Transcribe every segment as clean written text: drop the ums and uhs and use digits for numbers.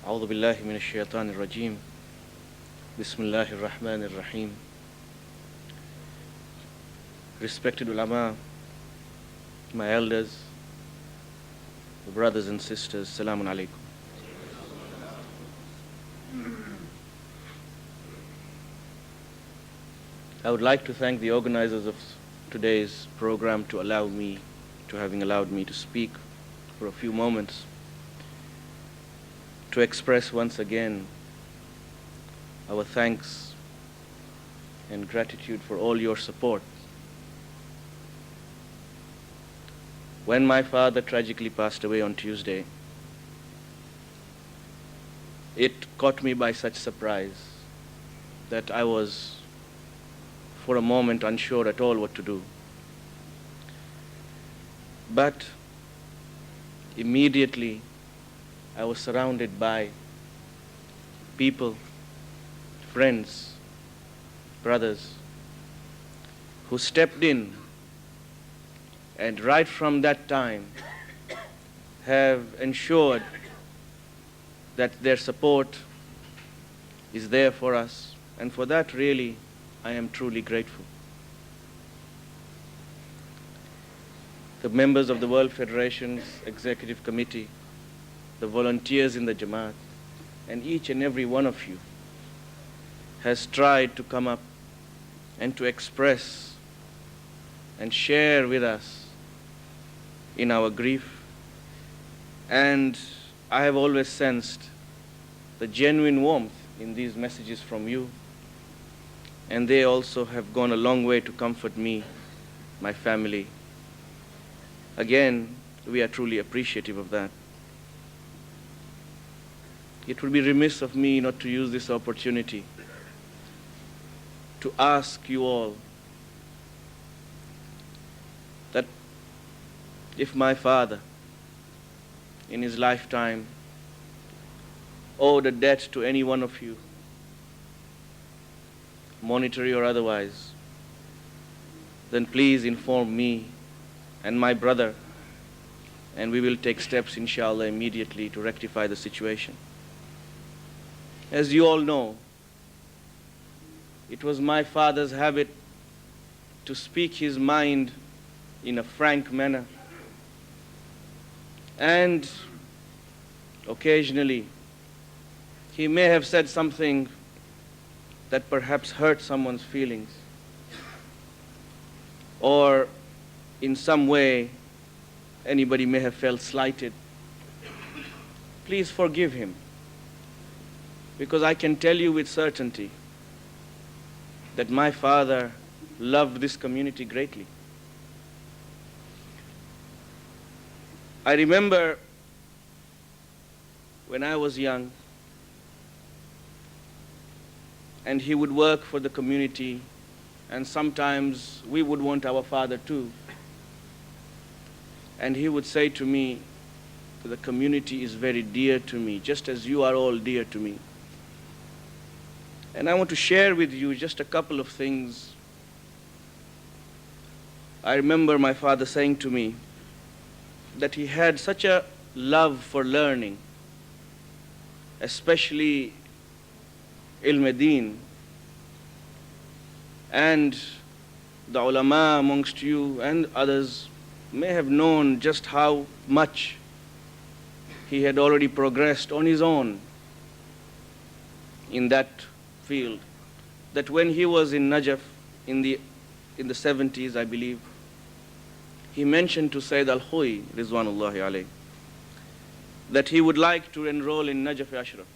أعوذ بالله من الشيطان الرجيم بسم الله الرحمن الرحيم. Respected ulama, my elders, brothers and sisters, Salamun Alaikum. I would like to thank the organizers of today's program to having allowed me to speak for a few moments, to express once again our thanks and gratitude for all your support. When my father tragically passed away on Tuesday, it caught me by such surprise that I was for a moment unsure at all what to do. But immediately I was surrounded by people, friends, brothers who stepped in and right from that time have ensured that their support is there for us, and for that really I am truly grateful. The members of the World Federation's Executive Committee, the volunteers in the Jamaat, and each and every one of you has tried to come up and to express and share with us in our grief. And I have always sensed the genuine warmth in these messages from you, and they also have gone a long way to comfort me, my family. Again, we are truly appreciative of that. It would be remiss of me not to use this opportunity to ask you all that if my father in his lifetime owed a debt to any one of you, monetary or otherwise, then please inform me and my brother, and we will take steps, inshallah, immediately to rectify the situation. As you all know, it was my father's habit to speak his mind in a frank manner, and occasionally he may have said something that perhaps hurt someone's feelings, or in some way anybody may have felt slighted. Please forgive him, because I can tell you with certainty that my father loved this community greatly. I remember when I was young, and he would work for the community, and sometimes we would want our father too. And he would say to me, the community is very dear to me, just as you are all dear to me. And I want to share with you just a couple of things. I remember my father saying to me that he had such a love for learning, especially ilm deen, and the ulama amongst you and others may have known just how much he had already progressed on his own in that field, that when he was in Najaf in the 70s, I believe, he mentioned to Sayyid Al-Khui, Rizwanullahi alayh, that he would like to enroll in Najaf Ashraf,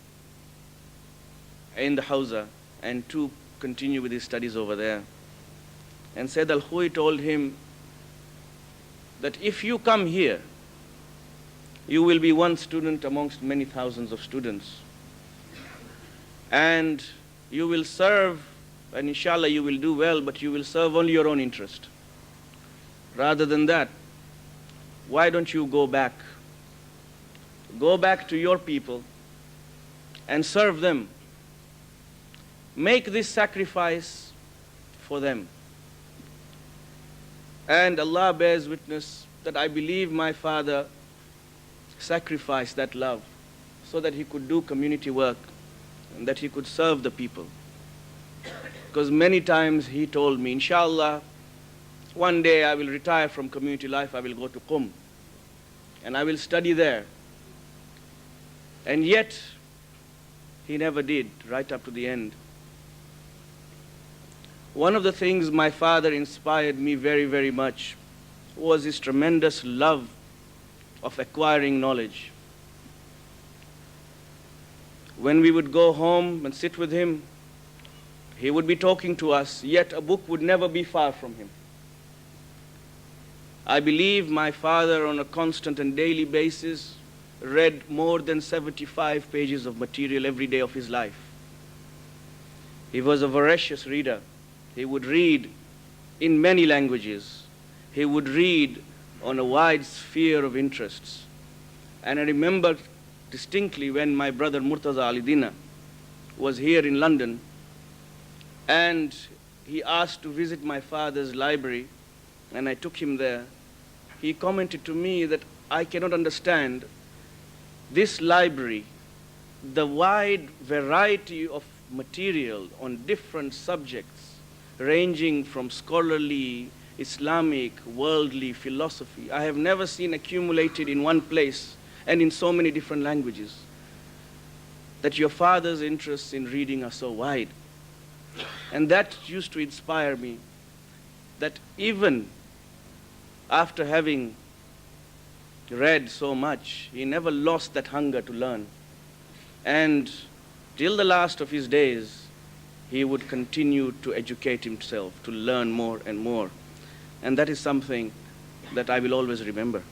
in the Hawza, and to continue with his studies over there. And Sayyid Al-Khui told him that if you come here, you will be one student amongst many thousands of students, and you will serve, and inshallah you will do well, but you will serve only your own interest. Rather than that, why don't you go back to your people and serve them? Make this sacrifice for them. And Allah bears witness that I believe my father sacrificed that love so that he could do community work and that he could serve the people. Because many times he told me, inshallah, one day I will retire from community life, I will go to Qum, and I will study there. And yet, he never did, right up to the end. One of the things my father inspired me very, very much was his tremendous love of acquiring knowledge. When we would go home and sit with him, he would be talking to us, yet a book would never be far from him. I believe my father, on a constant and daily basis, read more than 75 pages of material every day of his life. He was a voracious reader. He would read in many languages. He would read on a wide sphere of interests. And I remember distinctly when my brother Murtaza Ali Dina was here in London, and he asked to visit my father's library, and I took him there. He commented to me that I cannot understand this library, the wide variety of material on different subjects, ranging from scholarly, Islamic, worldly, philosophy. I have never seen accumulated in one place and in so many different languages. That your father's interests in reading are so wide. And that used to inspire me, that even after having read so much, he never lost that hunger to learn. And till the last of his days, he would continue to educate himself, to learn more and more. And that is something that I will always remember.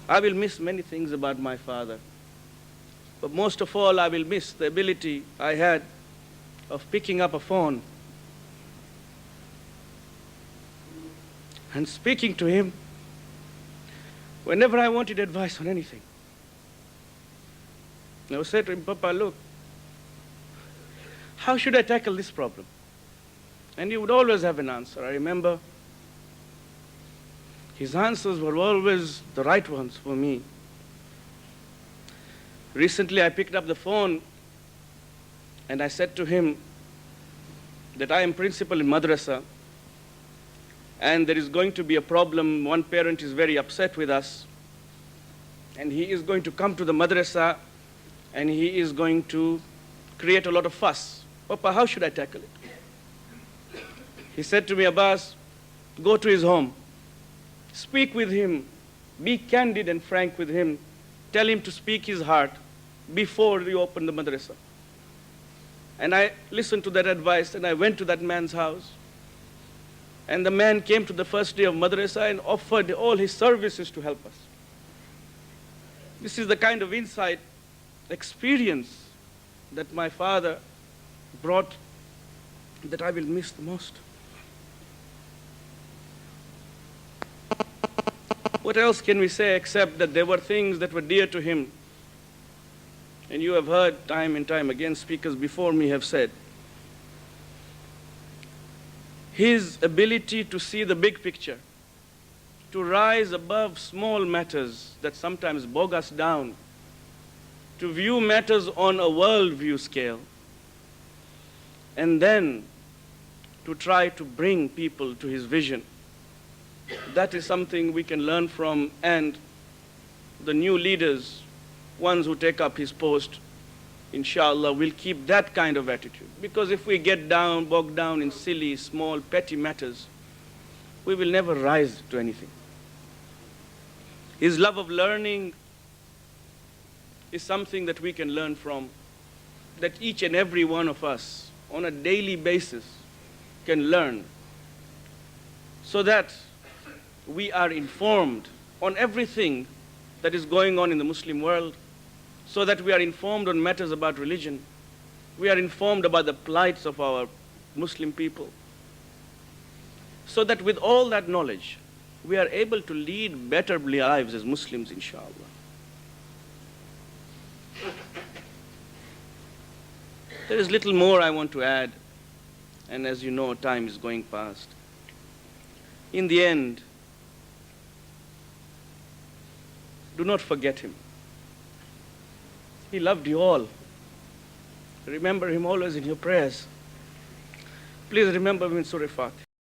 I will miss many things about my father. But most of all, I will miss the ability I had of picking up a phone and speaking to him whenever I wanted advice on anything. I would say to him, Papa, look, how should I tackle this problem? And he would always have an answer. I remember his answers were always the right ones for me. Recently, I picked up the phone and I said to him that I am principal in madrasa and there is going to be a problem. One parent is very upset with us and he is going to come to the madrasa and he is going to create a lot of fuss. Papa, how should I tackle it? He said to me, Abbas, go to his home, speak with him, be candid and frank with him, tell him to speak his heart before you open the madrasa. And I listened to that advice and I went to that man's house. And the man came to the first day of madrasa and offered all his services to help us. This is the kind of insight, experience that my father brought that I will miss the most. What else can we say except that there were things that were dear to him? And you have heard time and time again, speakers before me have said, his ability to see the big picture, to rise above small matters that sometimes bog us down, to view matters on a worldview scale, and then to try to bring people to his vision. That is something we can learn from, and the new leaders, ones who take up his post, inshallah, will keep that kind of attitude. Because if we get bogged down in silly, small, petty matters, we will never rise to anything. His love of learning is something that we can learn from, that each and every one of us on a daily basis can learn, so that we are informed on everything that is going on in the Muslim world, so that we are informed on matters about religion. We are informed about the plights of our Muslim people, so that with all that knowledge, we are able to lead better lives as Muslims, inshallah. There is little more I want to add, and as you know, time is going past. In the end, Do not forget him. He loved you all. Remember him always in your prayers. Please remember him in Surah Fatih.